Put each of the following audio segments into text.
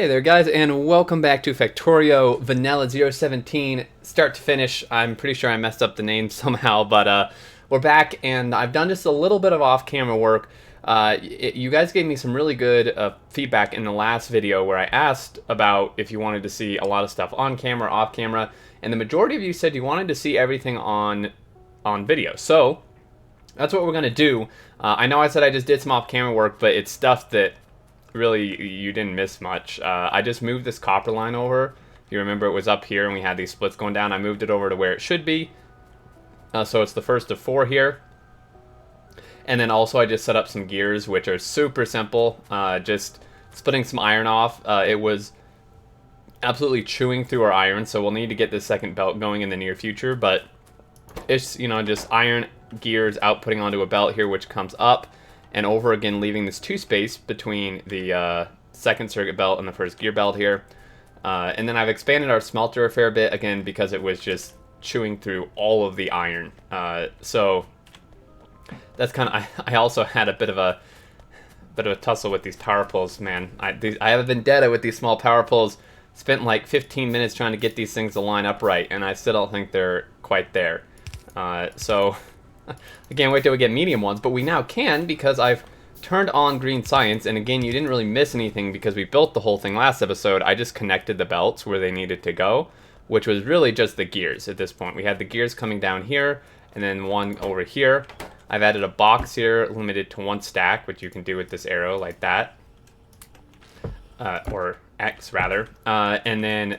Hey there guys, and welcome back to Factorio Vanilla 0.17, start to finish. I'm pretty sure I messed up the name somehow, but we're back, and I've done just a little bit of off-camera work. You guys gave me some really good feedback in the last video where I asked about if you wanted to see a lot of stuff on camera, off camera, and the majority of you said you wanted to see everything on video. So that's what we're going to do. I know I said I just did some off-camera work, but it's stuff that really you didn't miss much. I just moved this copper line over. If you remember, it was up here and we had these splits going down. I moved it over to where it should be. So it's the first of 4 here. And then also I just set up some gears, which are super simple. Just splitting some iron off. It was absolutely chewing through our iron, so we'll need to get this second belt going in the near future. But it's, you know, just iron gears outputting onto a belt here, which comes up and over again, leaving this 2 space between the second circuit belt and the first gear belt here. And then I've expanded our smelter a fair bit, again, because it was just chewing through all of the iron. So that's kind of, I also had a bit of a tussle with these power poles, man. I have a vendetta with these small power poles. Spent like 15 minutes trying to get these things to line up right, and I still don't think they're quite there. So I can't wait till we get medium ones, but we now can because I've turned on green science, and again, you didn't really miss anything because we built the whole thing last episode. I just connected the belts where they needed to go, which was really just the gears at this point. We had the gears coming down here, and then one over here. I've added a box here, limited to 1 stack, which you can do with this arrow like that. Or X, rather. And then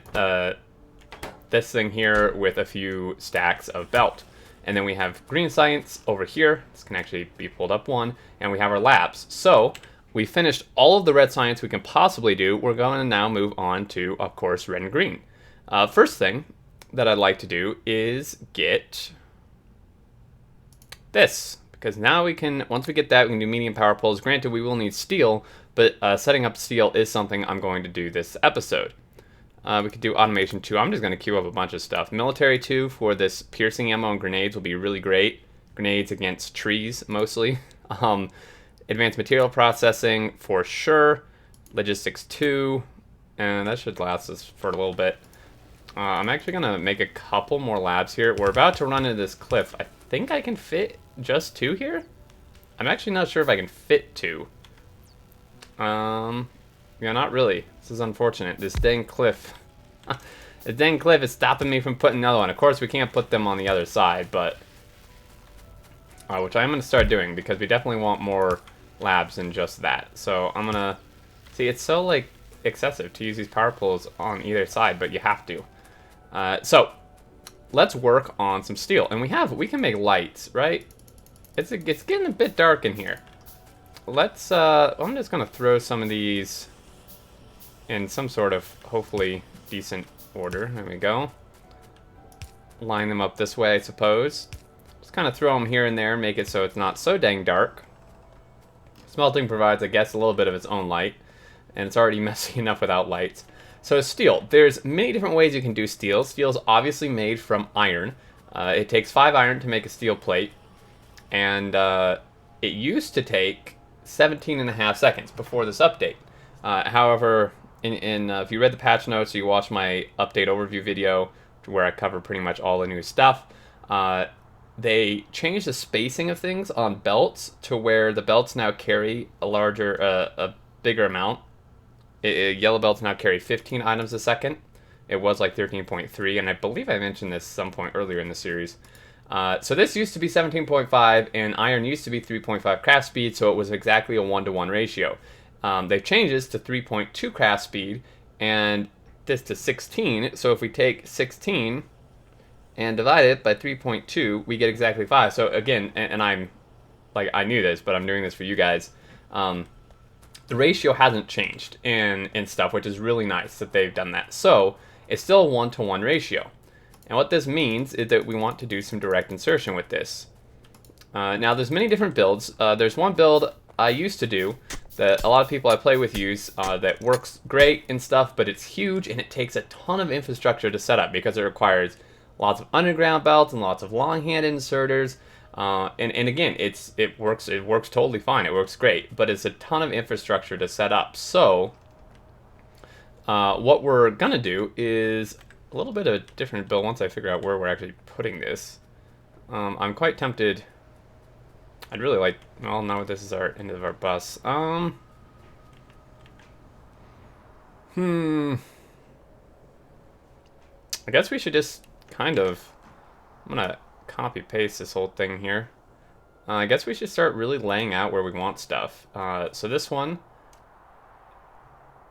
this thing here with a few stacks of belt. And then we have green science over here. This can actually be pulled up 1. And we have our labs. So we finished all of the red science we can possibly do. We're going to now move on to, of course, red and green. First thing that I'd like to do is get this. Because now we can, once we get that, we can do medium power poles. Granted, we will need steel, but setting up steel is something I'm going to do this episode. We could do automation 2. I'm just going to queue up a bunch of stuff. Military 2 for this piercing ammo and grenades will be really great. Grenades against trees, mostly. Advanced material processing for sure. Logistics 2. And that should last us for a little bit. I'm actually going to make a couple more labs here. We're about to run into this cliff. I think I can fit just 2 here? I'm actually not sure if I can fit 2. Yeah, not really. This is unfortunate. This dang cliff. This dang cliff is stopping me from putting another one. Of course, we can't put them on the other side, but which I'm going to start doing because we definitely want more labs than just that. So I'm going to see, it's so like excessive to use these power poles on either side, but you have to. So let's work on some steel, and we can make lights, right? It's getting a bit dark in here. Let's I'm just gonna throw some of these in some sort of hopefully decent order. There we go. Line them up this way, I suppose. Just kind of throw them here and there, make it so it's not so dang dark. Smelting provides, I guess, a little bit of its own light, and it's already messy enough without lights. So steel, there's many different ways you can do steel. Steel's obviously made from iron. It takes 5 iron to make a steel plate, and it used to take 17.5 seconds before this update. However, if you read the patch notes or you watched my update overview video where I cover pretty much all the new stuff, they changed the spacing of things on belts to where the belts now carry a bigger amount. Yellow belts now carry 15 items a second. It was like 13.3, and I believe I mentioned this some point earlier in the series. So this used to be 17.5, and iron used to be 3.5 craft speed, so it was exactly a 1-to-1 ratio. They've changed this to 3.2 craft speed, and this to 16, so if we take 16 and divide it by 3.2, we get exactly 5. So again, and I'm, like, I knew this, but I'm doing this for you guys. The ratio hasn't changed in stuff, which is really nice that they've done that. So it's still a 1-to-1 ratio. And what this means is that we want to do some direct insertion with this. Now there's many different builds. There's one build I used to do that a lot of people I play with use that works great and stuff, but it's huge and it takes a ton of infrastructure to set up because it requires lots of underground belts and lots of long-handed inserters. And again, it works totally fine. It works great, but it's a ton of infrastructure to set up. So What we're gonna do is a little bit of a different build once I figure out where we're actually putting this. I'm quite tempted. I'd really like. Well, no, this is our end of our bus. I guess we should just kind of. I'm gonna copy paste this whole thing here. I guess we should start really laying out where we want stuff. So this one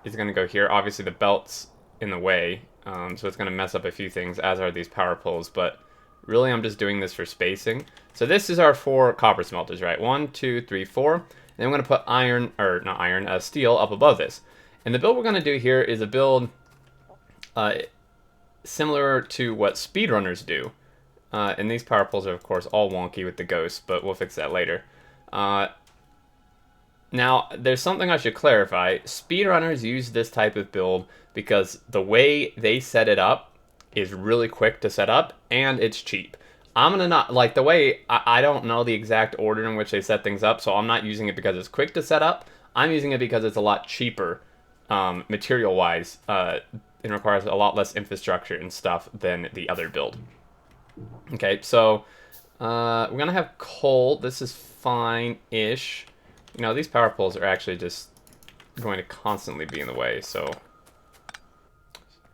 is gonna go here. Obviously, the belt's in the way, so it's gonna mess up a few things, as are these power poles. But really, I'm just doing this for spacing. So this is our 4 copper smelters, right? 1, 2, 3, 4. And then I'm gonna put iron, or not iron, steel up above this. And the build we're gonna do here is a build similar to what speedrunners do. And these power poles are, of course, all wonky with the ghosts, but we'll fix that later. Now, there's something I should clarify. Speedrunners use this type of build because the way they set it up is really quick to set up, and it's cheap. I'm gonna not, like, the way, I don't know the exact order in which they set things up, so I'm not using it because it's quick to set up. I'm using it because it's a lot cheaper, material-wise. It requires a lot less infrastructure and stuff than the other build. Okay, so we're gonna have coal. This is fine-ish. You know, these power poles are actually just going to constantly be in the way, so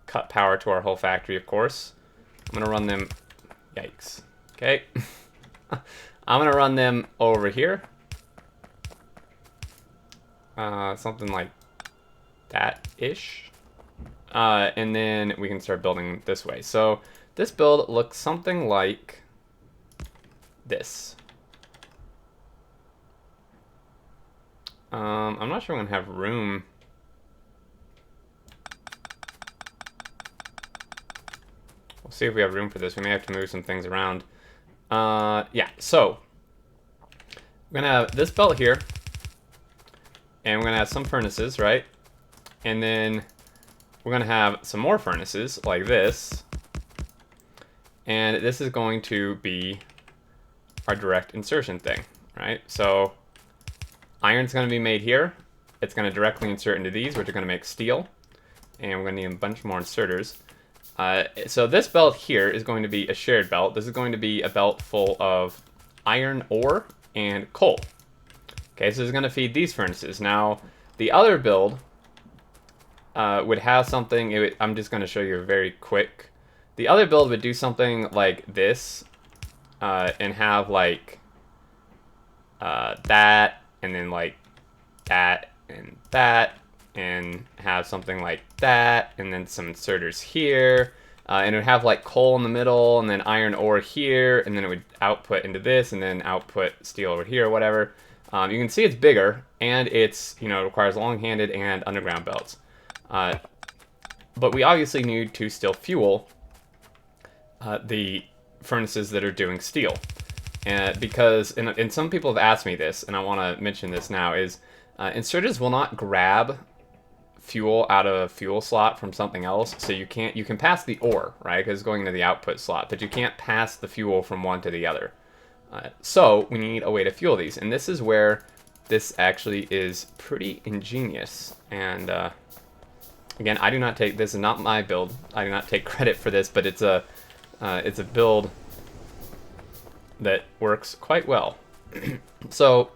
cut power to our whole factory, of course. I'm gonna run them. Yikes. Okay. I'm gonna run them over here. Something like that-ish. And then we can start building this way. So this build looks something like this. I'm not sure I'm gonna have room. We'll see if we have room for this. We may have to move some things around. Yeah, so we're gonna have this belt here, and we're gonna have some furnaces, right? And then we're gonna have some more furnaces like this, and this is going to be our direct insertion thing, right? So iron's going to be made here. It's going to directly insert into these, which are going to make steel. And we're going to need a bunch more inserters. So this belt here is going to be a shared belt. This is going to be a belt full of iron ore and coal. Okay, so it's going to feed these furnaces. Now, the other build would have something... I'm just going to show you very quick. The other build would do something like this. And have, like, that... and then like that, and have something like that, and then some inserters here, and it would have like coal in the middle, and then iron ore here, and then it would output into this, and then output steel over here, or whatever. You can see it's bigger, and it's, you know, it requires long-handed and underground belts. But we obviously need to still fuel the furnaces that are doing steel. Because, and some people have asked me this, and I want to mention this now, is inserters will not grab fuel out of a fuel slot from something else, so you can pass the ore, right, because it's going into the output slot, but you can't pass the fuel from one to the other. So we need a way to fuel these, and this is where this actually is pretty ingenious. And again, I do not take, this is not my build, I do not take credit for this, but it's a build that works quite well. So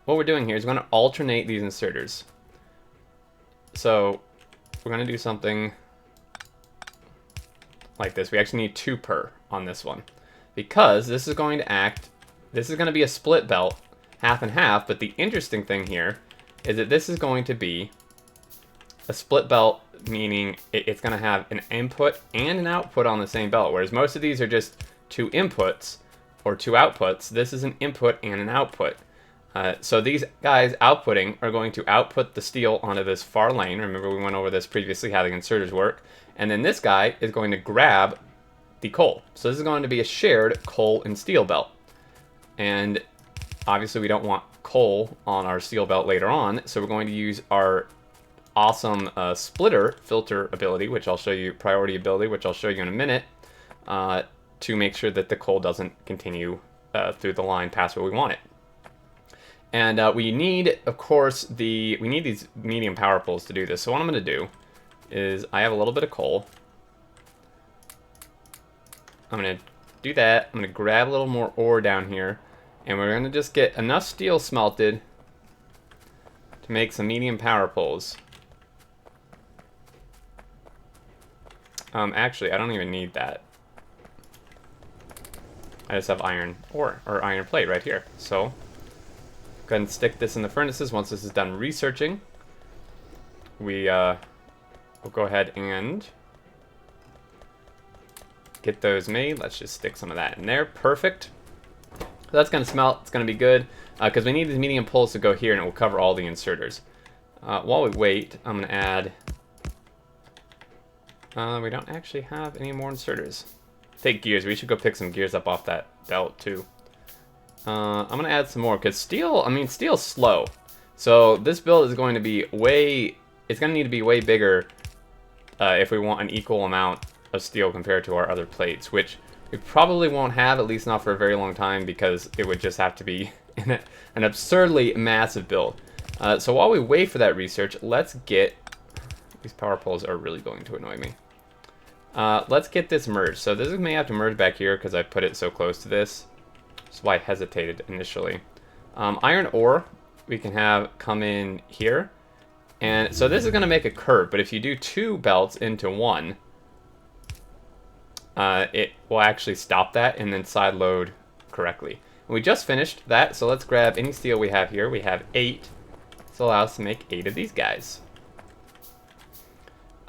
what we're doing here is we're going to alternate these inserters. So we're going to do something like this. We actually need 2 per on this one, because this is going to act, this is going to be a split belt, half and half, but the interesting thing here is that this is going to be a split belt, meaning it's going to have an input and an output on the same belt, whereas most of these are just 2 inputs or 2 outputs. This is an input and an output. So these guys outputting are going to output the steel onto this far lane. Remember, we went over this previously, how the inserters work. And then this guy is going to grab the coal. So this is going to be a shared coal and steel belt. And obviously we don't want coal on our steel belt later on, so we're going to use our awesome splitter filter ability, which I'll show you, priority ability, which I'll show you in a minute, to make sure that the coal doesn't continue through the line past where we want it. And we need, of course, we need these medium power poles to do this. So what I'm going to do is I have a little bit of coal. I'm going to do that. I'm going to grab a little more ore down here. And we're going to just get enough steel smelted to make some medium power poles. Actually, I don't even need that. I just have iron ore, or iron plate right here. So, go ahead and stick this in the furnaces. Once this is done researching, we'll go ahead and get those made. Let's just stick some of that in there. Perfect. So that's going to smelt. It's going to be good, because we need these medium poles to go here, and it will cover all the inserters. While we wait, I'm going to add... we don't actually have any more inserters. Take gears. We should go pick some gears up off that belt, too. I'm going to add some more, because steel, I mean, steel's slow. So this build is going to be it's going to need to be way bigger if we want an equal amount of steel compared to our other plates, which we probably won't have, at least not for a very long time, because it would just have to be an absurdly massive build. So while we wait for that research, let's get... These power poles are really going to annoy me. Let's get this merged. So this may have to merge back here because I put it so close to this. That's why I hesitated initially. Iron ore we can have come in here. And so this is going to make a curve, but if you do 2 belts into 1, it will actually stop that and then side load correctly. And we just finished that, so let's grab any steel we have here. We have 8. This will allow us to make 8 of these guys.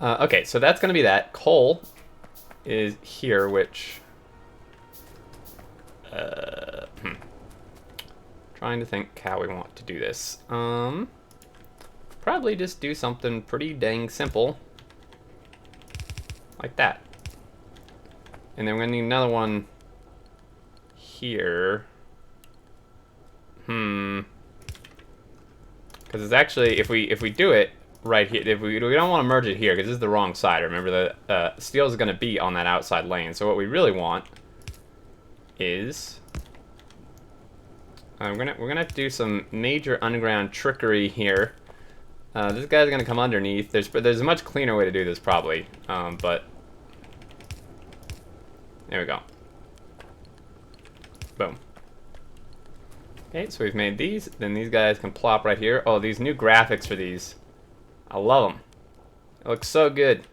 Okay, so that's going to be that. Coal is here, which... Trying to think how we want to do this. Probably just do something pretty dang simple. Like that. And then we're going to need another one here. Because it's actually, if we do it right here, if we don't want to merge it here because this is the wrong side. Remember, the steel is going to be on that outside lane. So what we really want is we're gonna have to do some major underground trickery here. This guy's gonna come underneath. There's a much cleaner way to do this probably, but there we go. Boom. Okay, so we've made these. Then these guys can plop right here. Oh, these new graphics for these. I love them. It looks so good.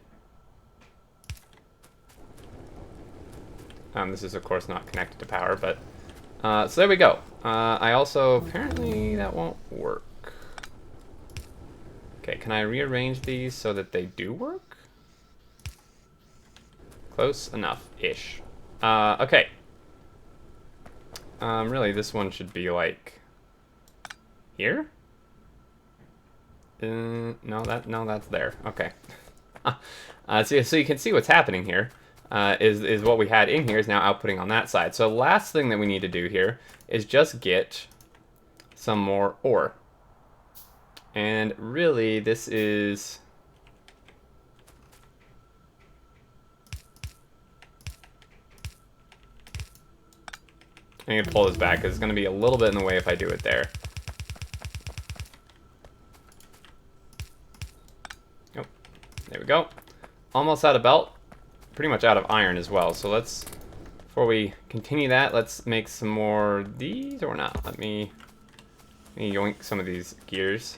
This is, of course, not connected to power, but... so there we go. I also... Apparently, that won't work. Okay, can I rearrange these so that they do work? Close enough-ish. Okay. Really, this one should be, like... Here? No, that's there. Okay. So you can see what's happening here. Is what we had in here is now outputting on that side. So last thing that we need to do here is just get some more ore. And really, this is... I'm going to pull this back because it's going to be a little bit in the way if I do it there. Oh, there we go. Almost out of belt. Pretty much out of iron as well. So let's, before we continue that, let's make some more of these or not. Let me yoink some of these gears.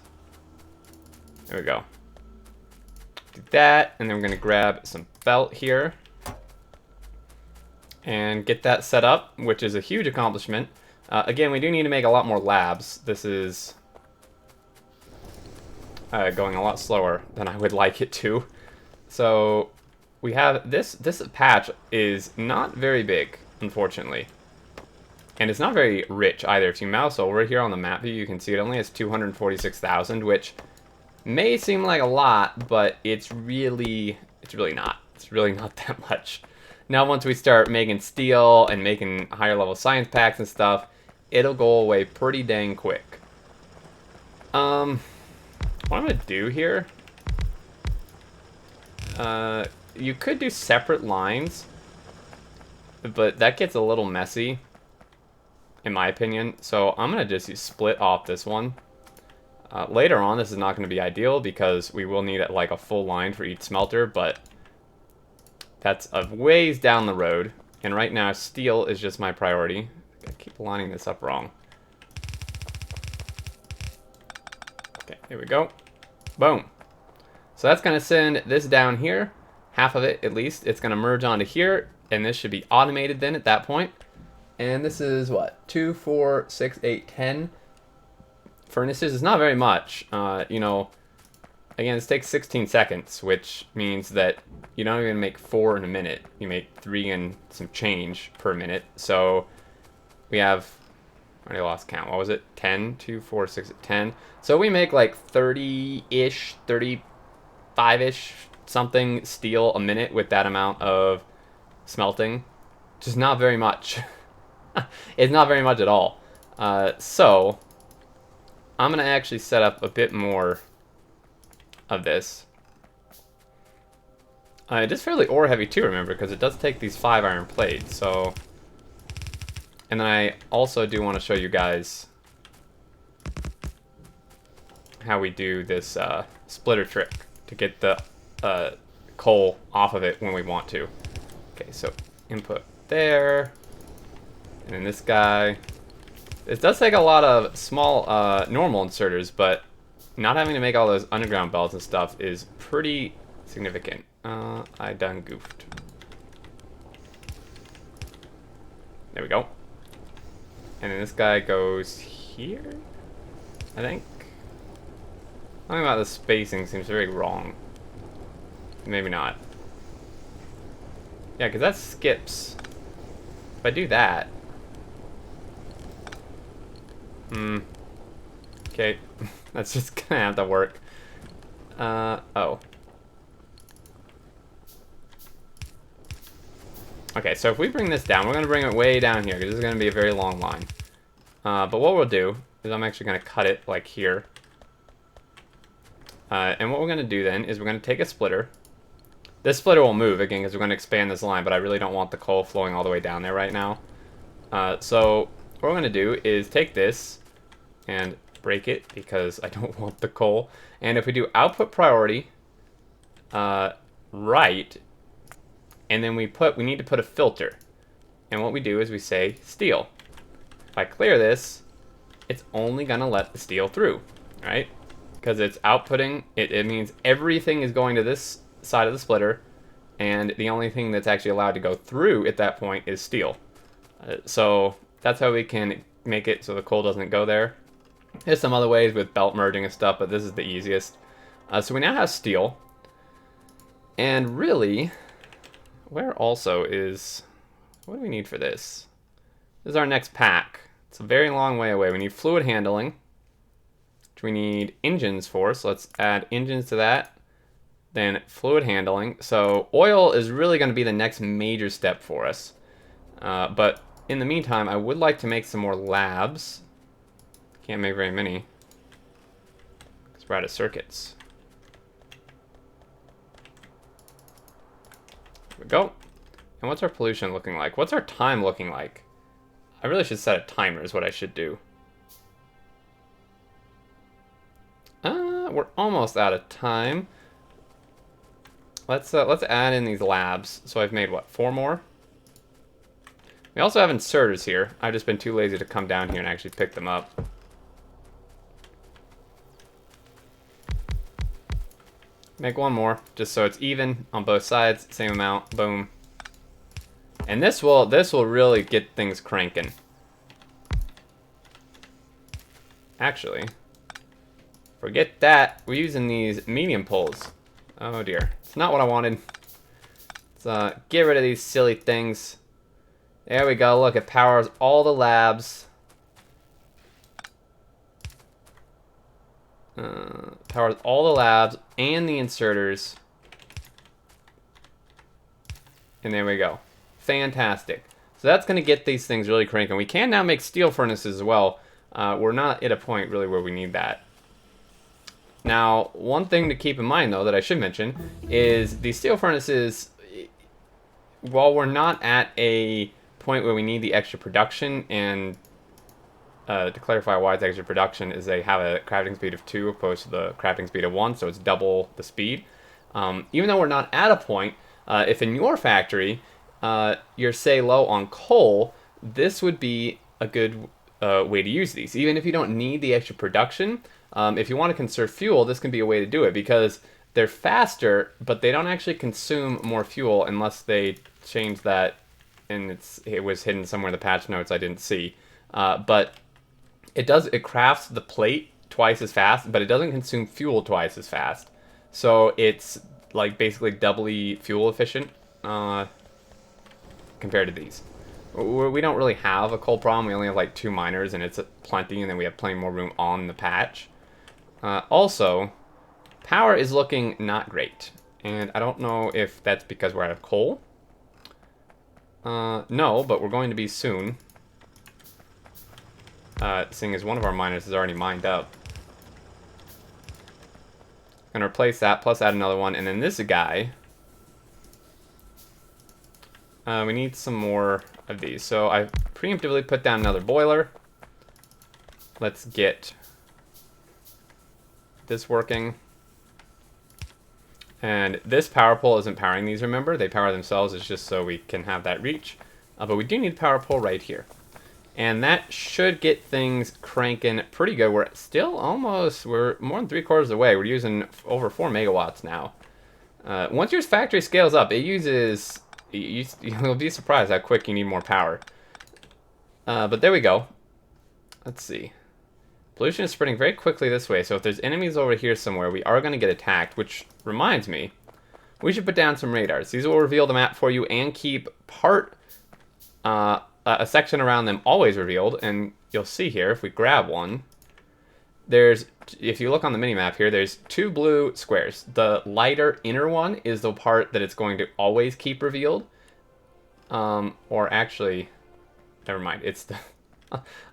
There we go. Do that, and then we're gonna grab some belt here and get that set up, which is a huge accomplishment. Again, we do need to make a lot more labs. This is going a lot slower than I would like it to. So we have this patch is not very big, unfortunately. And it's not very rich either. If you mouse over here on the map view, you can see it only has 246,000, which may seem like a lot, but it's really not. It's really not that much. Now once we start making steel and making higher level science packs and stuff, it'll go away pretty dang quick. What I'm gonna do here, you could do separate lines, but that gets a little messy. in my opinion. So I'm going to just split off this one. Later on, this is not going to be ideal because we will need like a full line for each smelter, but that's a ways down the road. And right now, steel is just my priority. I keep lining this up wrong. Okay, here we go. Boom. So that's going to send this down here. Half of it, at least. It's going to merge onto here, and this should be automated then at that point. And this is what? 2, 4, 6, 8, 10 furnaces. It's not very much. You know, again, this takes 16 seconds, which means that you don't even make 4 in a minute. You make 3 and some change per minute. So we have, I already lost count. What was it? 10, 2, 4, 6, 10. So we make like 30-ish, 35-ish something steel a minute with that amount of smelting. Just not very much. It's not very much at all. So I'm going to actually set up a bit more of this. It is fairly ore heavy too, remember, because it does take these 5 iron plates. So, and then I also do want to show you guys how we do this splitter trick to get the coal off of it when we want to. Okay, so input there, and then this guy. It does take a lot of small normal inserters, but not having to make all those underground belts and stuff is pretty significant. I done goofed. There we go. And then this guy goes here, I think. Something about the spacing seems very wrong. Maybe not. Yeah, because that skips. If I do that. Okay. That's just gonna have to work. Oh. Okay, so if we bring this down, we're gonna bring it way down here, because this is gonna be a very long line. But what we'll do is I'm actually gonna cut it like here. And what we're gonna do then is we're gonna take a splitter. This splitter will move again because we're gonna expand this line, but I really don't want the coal flowing all the way down there right now. So what we're gonna do is take this and break it because I don't want the coal. And if we do output priority, right, and then we need to put a filter. And what we do is we say steel. If I clear this, it's only gonna let the steel through, right? Because it's outputting, it means everything is going to this side of the splitter, and the only thing that's actually allowed to go through at that point is steel. So that's how we can make it so the coal doesn't go there. There's some other ways with belt merging and stuff, but this is the easiest. So we now have steel. And really, where also is... What do we need for this? This is our next pack. It's a very long way away. We need fluid handling, which we need engines for. So let's add engines to that. Then fluid handling. So oil is really going to be the next major step for us. But in the meantime, I would like to make some more labs. Can't make very many, because we're out of circuits. There we go. And what's our pollution looking like? What's our time looking like? I really should set a timer is what I should do. We're almost out of time. Let's add in these labs. So I've made, what, 4 more? We also have inserters here. I've just been too lazy to come down here and actually pick them up. Make 1 more, just so it's even on both sides, same amount, boom. And this will really get things cranking. Actually, forget that. We're using these medium poles. Oh dear, it's not what I wanted. Let's get rid of these silly things. There we go, look, it powers all the labs. Powers all the labs and the inserters. And there we go. Fantastic. So that's going to get these things really cranking. We can now make steel furnaces as well. We're not at a point really where we need that. Now, one thing to keep in mind, though, that I should mention, is the steel furnaces, while we're not at a point where we need the extra production and to clarify why it's extra production, is they have a crafting speed of 2 opposed to the crafting speed of 1, so it's double the speed. Even though we're not at a point, if in your factory you're, say, low on coal, this would be a good way to use these. Even if you don't need the extra production, if you want to conserve fuel, this can be a way to do it, because they're faster, but they don't actually consume more fuel unless they change that, and it was hidden somewhere in the patch notes I didn't see. But it crafts the plate twice as fast, but it doesn't consume fuel twice as fast. So it's like basically doubly fuel efficient compared to these. We don't really have a coal problem. We only have like 2 miners, and it's plenty, and then we have plenty more room on the patch. Also, power is looking not great, and I don't know if that's because we're out of coal. No, but we're going to be soon. Seeing as one of our miners is already mined up. Gonna replace that, plus add another one, and then this guy. We need some more of these. So I preemptively put down another boiler. Let's get this working. And this power pole isn't powering these, remember? They power themselves. It's just so we can have that reach. But we do need a power pole right here. And that should get things cranking pretty good. We're still almost, we're more than 3/4 of the way. We're using over 4 megawatts now. Once your factory scales up, it uses, you'll be surprised how quick you need more power. But there we go. Let's see. Pollution is spreading very quickly this way, so if there's enemies over here somewhere, we are going to get attacked, which reminds me, we should put down some radars. These will reveal the map for you and keep a section around them always revealed, and you'll see here, if we grab one, if you look on the minimap here, there's 2 blue squares. The lighter inner one is the part that it's going to always keep revealed. Or actually, never mind, it's the,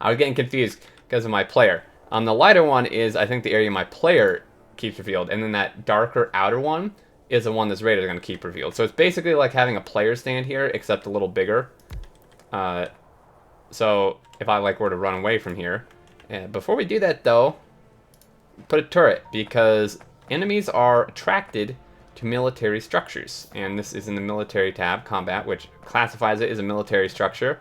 I was getting confused because of my player. The lighter one is, I think, the area my player keeps revealed, and then that darker outer one is the one this radar is going to keep revealed. So it's basically like having a player stand here, except a little bigger. So if I were to run away from here, before we do that though, put a turret, because enemies are attracted to military structures, and this is in the military tab, combat, which classifies it as a military structure.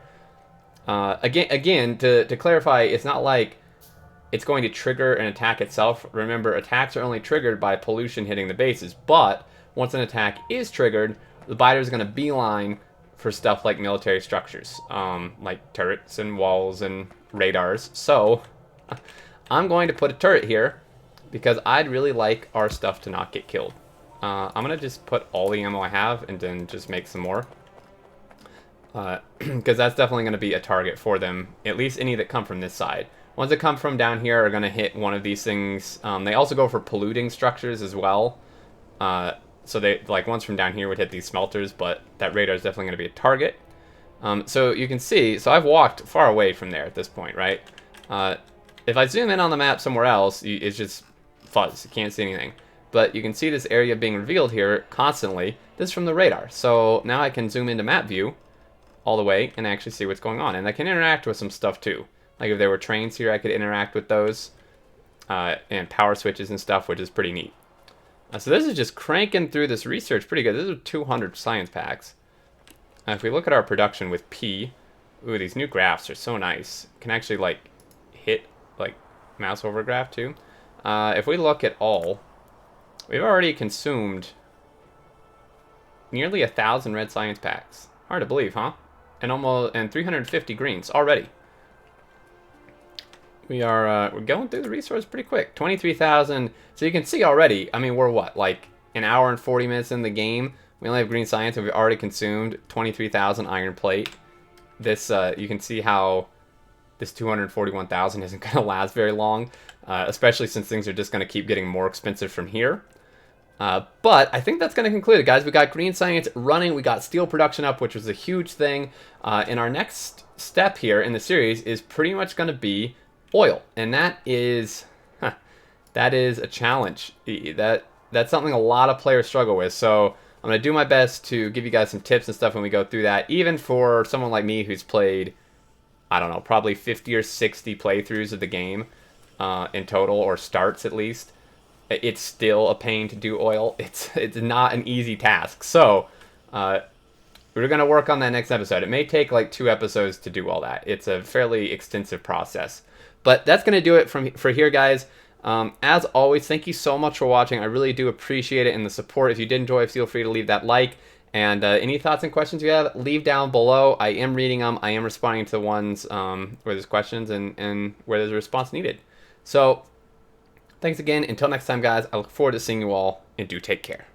Again, to clarify, it's not like it's going to trigger an attack itself. Remember, attacks are only triggered by pollution hitting the bases, but once an attack is triggered, the biter is going to beeline for stuff like military structures, like turrets and walls and radars. So I'm going to put a turret here because I'd really like our stuff to not get killed. I'm going to just put all the ammo I have and then just make some more. Because that's definitely going to be a target for them, at least any that come from this side. Ones that come from down here are going to hit one of these things. They also go for polluting structures as well. So they, ones from down here would hit these smelters, but that radar is definitely going to be a target. So you can see, so I've walked far away from there at this point, right? If I zoom in on the map somewhere else, it's just fuzz. You can't see anything. But you can see this area being revealed here constantly. This is from the radar. So now I can zoom into map view all the way and actually see what's going on. And I can interact with some stuff too. Like if there were trains here, I could interact with those. And power switches and stuff, which is pretty neat. So this is just cranking through this research pretty good. This is 200 science packs. If we look at our production with P, ooh, these new graphs are so nice. Can actually hit mouse over graph too. If we look at all, we've already consumed nearly 1,000 red science packs. Hard to believe, huh? And 350 greens already. We're going through the resource pretty quick. 23,000. So you can see already, I mean, we're what, an hour and 40 minutes in the game? We only have green science and we've already consumed 23,000 iron plate. This, you can see how this 241,000 isn't going to last very long, especially since things are just going to keep getting more expensive from here. But I think that's going to conclude it, guys. We got green science running. We got steel production up, which was a huge thing. And our next step here in the series is pretty much going to be oil, and that is a challenge. That's something a lot of players struggle with. So I'm going to do my best to give you guys some tips and stuff when we go through that. Even for someone like me who's played I don't know, probably 50 or 60 playthroughs of the game in total, or starts at least, it's still a pain to do oil. It's not an easy task. So we're going to work on that next episode. It may take like 2 episodes to do all that. It's a fairly extensive process. But that's going to do it for here, guys. As always, thank you so much for watching. I really do appreciate it and the support. If you did enjoy, feel free to leave that like. And any thoughts and questions you have, leave down below. I am reading them. I am responding to the ones where there's questions and where there's a response needed. So thanks again. Until next time, guys, I look forward to seeing you all, and do take care.